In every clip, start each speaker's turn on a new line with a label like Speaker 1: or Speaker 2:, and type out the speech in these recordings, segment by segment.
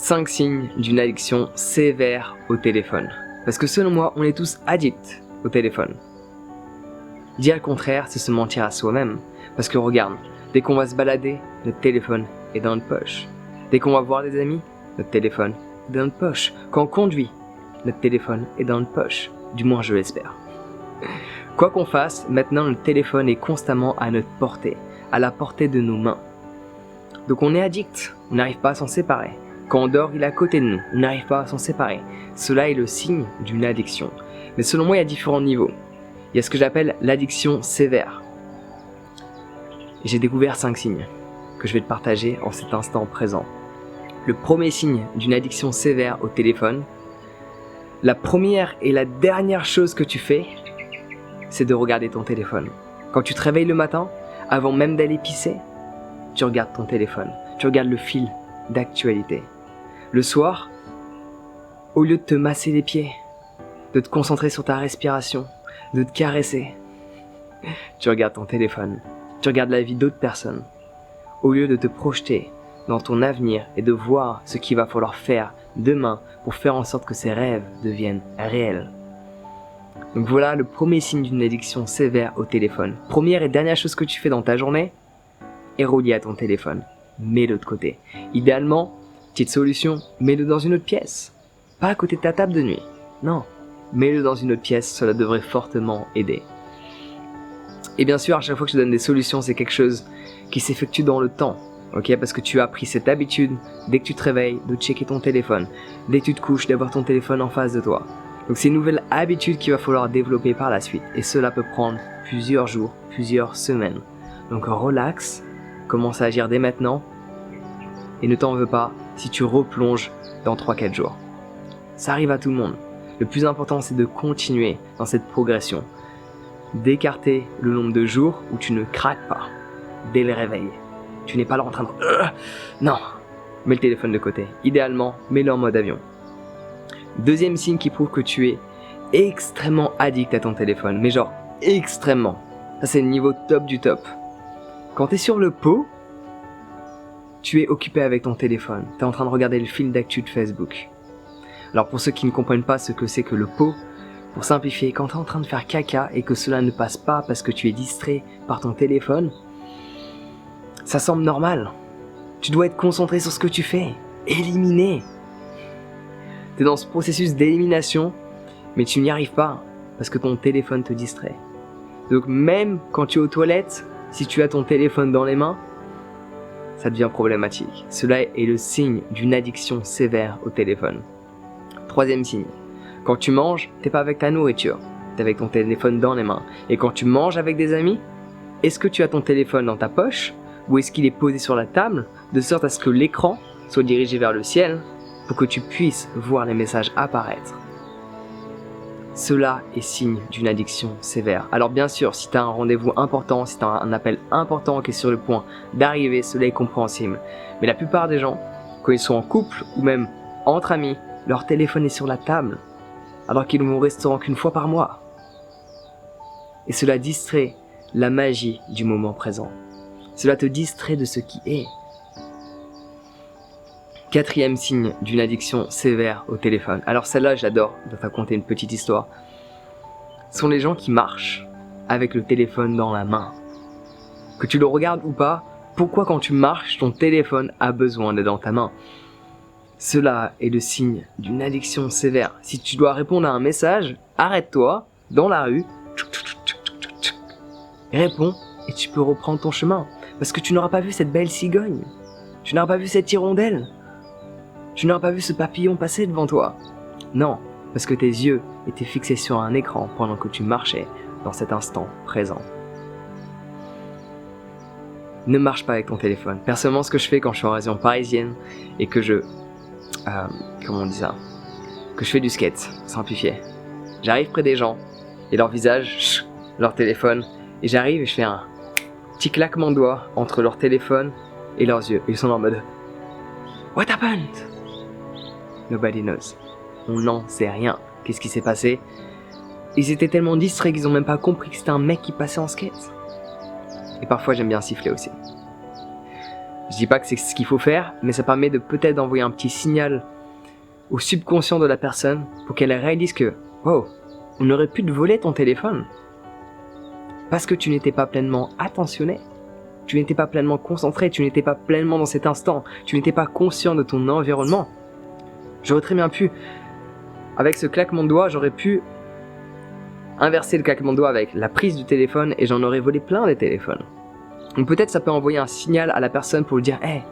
Speaker 1: 5 signes d'une addiction sévère au téléphone. Parce que selon moi, on est tous addicts au téléphone. Dire le contraire, c'est se mentir à soi-même. Parce que regarde, dès qu'on va se balader, notre téléphone est dans notre poche. Dès qu'on va voir des amis, notre téléphone est dans notre poche. Quand on conduit, notre téléphone est dans notre poche. Du moins, je l'espère. Quoi qu'on fasse, maintenant le téléphone est constamment à notre portée, à la portée de nos mains. Donc on est addict, on n'arrive pas à s'en séparer. Quand on dort, il est à côté de nous, on n'arrive pas à s'en séparer. Cela est le signe d'une addiction. Mais selon moi, il y a différents niveaux. Il y a ce que j'appelle l'addiction sévère. Et j'ai découvert 5 signes que je vais te partager en cet instant présent. Le premier signe d'une addiction sévère au téléphone, la première et la dernière chose que tu fais, c'est de regarder ton téléphone. Quand tu te réveilles le matin, avant même d'aller pisser, tu regardes ton téléphone. Tu regardes le fil d'actualité. Le soir, au lieu de te masser les pieds, de te concentrer sur ta respiration, de te caresser, tu regardes ton téléphone. Tu regardes la vie d'autres personnes. Au lieu de te projeter dans ton avenir et de voir ce qu'il va falloir faire demain pour faire en sorte que ces rêves deviennent réels. Donc voilà le premier signe d'une addiction sévère au téléphone. Première et dernière chose que tu fais dans ta journée est reliée à ton téléphone. Mets-le de côté. Idéalement, petite solution, mets-le dans une autre pièce. Pas à côté de ta table de nuit. Non, mets-le dans une autre pièce, cela devrait fortement aider. Et bien sûr, à chaque fois que je te donne des solutions, c'est quelque chose qui s'effectue dans le temps. Ok, parce que tu as pris cette habitude, dès que tu te réveilles, de checker ton téléphone. Dès que tu te couches, d'avoir ton téléphone en face de toi. Donc c'est une nouvelle habitude qu'il va falloir développer par la suite. Et cela peut prendre plusieurs jours, plusieurs semaines. Donc relax, commence à agir dès maintenant. Et ne t'en veux pas si tu replonges dans 3-4 jours. Ça arrive à tout le monde. Le plus important, c'est de continuer dans cette progression. D'écarter le nombre de jours où tu ne craques pas dès le réveil. Tu n'es pas là en train de... Non, mets le téléphone de côté. Idéalement, mets-le en mode avion. Deuxième signe qui prouve que tu es extrêmement addict à ton téléphone. Mais genre, extrêmement. Ça, c'est le niveau top du top. Quand tu es sur le pot, tu es occupé avec ton téléphone. Tu es en train de regarder le fil d'actu de Facebook. Alors pour ceux qui ne comprennent pas ce que c'est que le pot, pour simplifier, quand tu es en train de faire caca et que cela ne passe pas parce que tu es distrait par ton téléphone, ça semble normal. Tu dois être concentré sur ce que tu fais. Éliminer. Tu es dans ce processus d'élimination, mais tu n'y arrives pas parce que ton téléphone te distrait. Donc même quand tu es aux toilettes, si tu as ton téléphone dans les mains, ça devient problématique. Cela est le signe d'une addiction sévère au téléphone. Troisième signe. Quand tu manges, t'es pas avec ta nourriture, t'es avec ton téléphone dans les mains. Et quand tu manges avec des amis, est-ce que tu as ton téléphone dans ta poche ou est-ce qu'il est posé sur la table de sorte à ce que l'écran soit dirigé vers le ciel pour que tu puisses voir les messages apparaître? Cela est signe d'une addiction sévère. Alors bien sûr, si tu as un rendez-vous important, si tu as un appel important qui est sur le point d'arriver, cela est compréhensible. Mais la plupart des gens, quand ils sont en couple ou même entre amis, leur téléphone est sur la table alors qu'ils ne vont au restaurant qu'une fois par mois. Et cela distrait la magie du moment présent. Cela te distrait de ce qui est. Quatrième signe d'une addiction sévère au téléphone. Alors celle-là, j'adore, je vais te raconter une petite histoire. Ce sont les gens qui marchent avec le téléphone dans la main. Que tu le regardes ou pas, pourquoi quand tu marches, ton téléphone a besoin d'être dans ta main? Cela est le signe d'une addiction sévère. Si tu dois répondre à un message, arrête-toi dans la rue, réponds et tu peux reprendre ton chemin. Parce que tu n'auras pas vu cette belle cigogne, tu n'auras pas vu cette hirondelle, tu n'auras pas vu ce papillon passer devant toi. Non, parce que tes yeux étaient fixés sur un écran pendant que tu marchais dans cet instant présent. Ne marche pas avec ton téléphone. Personnellement, ce que je fais quand je suis en région parisienne et que je... comment on dit ça? Que je fais du skate, simplifié. J'arrive près des gens et leur visage, leur téléphone, et j'arrive et je fais un petit claquement de doigts entre leur téléphone et leurs yeux. Ils sont en mode What happened? Nobody knows. On n'en sait rien. Qu'est-ce qui s'est passé? Ils étaient tellement distraits qu'ils n'ont même pas compris que c'était un mec qui passait en skate. Et parfois j'aime bien siffler aussi. Je dis pas que c'est ce qu'il faut faire, mais ça permet de peut-être d'envoyer un petit signal au subconscient de la personne pour qu'elle réalise que « Wow, on aurait pu te voler ton téléphone parce que tu n'étais pas pleinement attentionné, tu n'étais pas pleinement concentré, tu n'étais pas pleinement dans cet instant, tu n'étais pas conscient de ton environnement. » J'aurais très bien pu, avec ce claquement de doigts, j'aurais pu inverser le claquement de doigts avec la prise du téléphone et j'en aurais volé plein des téléphones. Donc peut-être ça peut envoyer un signal à la personne pour lui dire « Hey,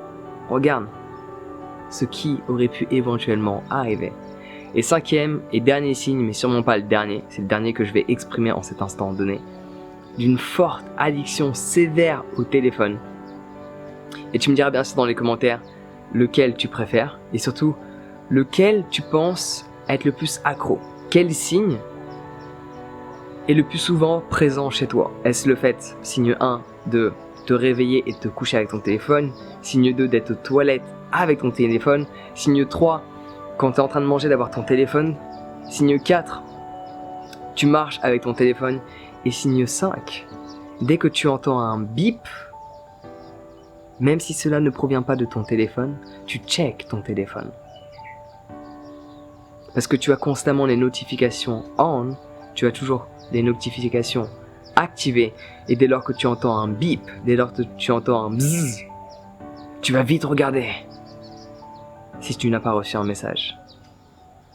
Speaker 1: regarde ce qui aurait pu éventuellement arriver. » Et cinquième et dernier signe, mais sûrement pas le dernier, c'est le dernier que je vais exprimer en cet instant donné, d'une forte addiction sévère au téléphone. Et tu me diras bien sûr dans les commentaires lequel tu préfères et surtout lequel tu penses être le plus accro. Quel signe est le plus souvent présent chez toi? Est-ce le fait, signe 1, de te réveiller et te coucher avec ton téléphone? Signe 2, d'être aux toilettes avec ton téléphone? Signe 3, quand tu es en train de manger, d'avoir ton téléphone? Signe 4, tu marches avec ton téléphone? Et signe 5, dès que tu entends un bip, même si cela ne provient pas de ton téléphone, tu checkes ton téléphone. Parce que tu as constamment les notifications on, tu as toujours les notifications activées, et dès lors que tu entends un bip, dès lors que tu entends un bzzz, tu vas vite regarder si tu n'as pas reçu un message.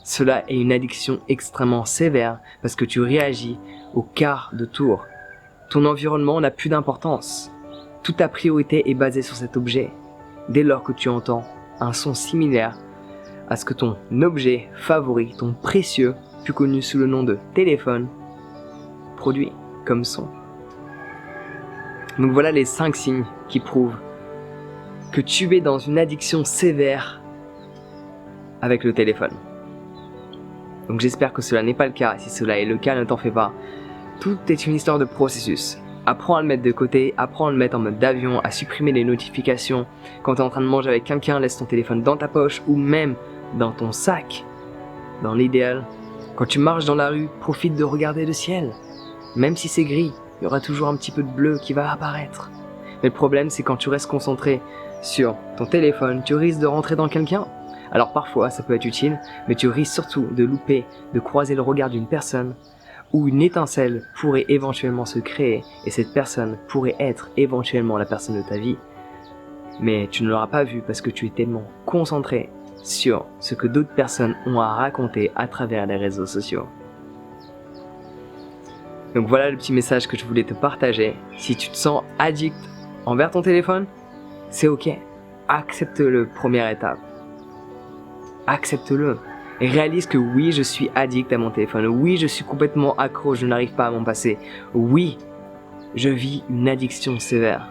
Speaker 1: Cela est une addiction extrêmement sévère parce que tu réagis au quart de tour. Ton environnement n'a plus d'importance. Toute ta priorité est basée sur cet objet. Dès lors que tu entends un son similaire à ce que ton objet favori, ton précieux, plus connu sous le nom de téléphone, produit comme son. Donc voilà les 5 signes qui prouvent que tu es dans une addiction sévère avec le téléphone. Donc j'espère que cela n'est pas le cas. Si cela est le cas, ne t'en fais pas. Tout est une histoire de processus. Apprends à le mettre de côté, apprends à le mettre en mode d'avion, à supprimer les notifications. Quand tu es en train de manger avec quelqu'un, laisse ton téléphone dans ta poche ou même dans ton sac. Dans l'idéal, quand tu marches dans la rue, profite de regarder le ciel. Même si c'est gris, il y aura toujours un petit peu de bleu qui va apparaître. Mais le problème, c'est quand tu restes concentré sur ton téléphone, tu risques de rentrer dans quelqu'un. Alors parfois, ça peut être utile, mais tu risques surtout de louper, de croiser le regard d'une personne où une étincelle pourrait éventuellement se créer et cette personne pourrait être éventuellement la personne de ta vie. Mais tu ne l'auras pas vu parce que tu es tellement concentré sur ce que d'autres personnes ont à raconter à travers les réseaux sociaux. Donc voilà le petit message que je voulais te partager. Si tu te sens addict envers ton téléphone, c'est ok. Accepte-le, première étape. Accepte-le. Et réalise que oui, je suis addict à mon téléphone. Oui, je suis complètement accro, je n'arrive pas à m'en passer. Oui, je vis une addiction sévère.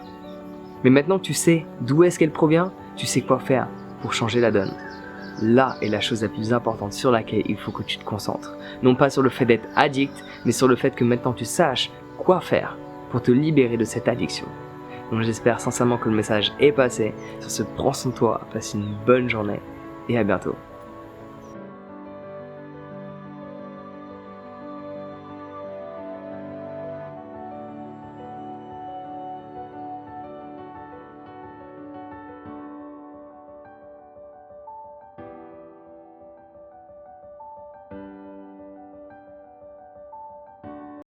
Speaker 1: Mais maintenant que tu sais d'où est-ce qu'elle provient, tu sais quoi faire pour changer la donne. Là est la chose la plus importante sur laquelle il faut que tu te concentres. Non pas sur le fait d'être addict, mais sur le fait que maintenant tu saches quoi faire pour te libérer de cette addiction. Donc j'espère sincèrement que le message est passé. Sur ce, prends soin de toi, passe une bonne journée et à bientôt.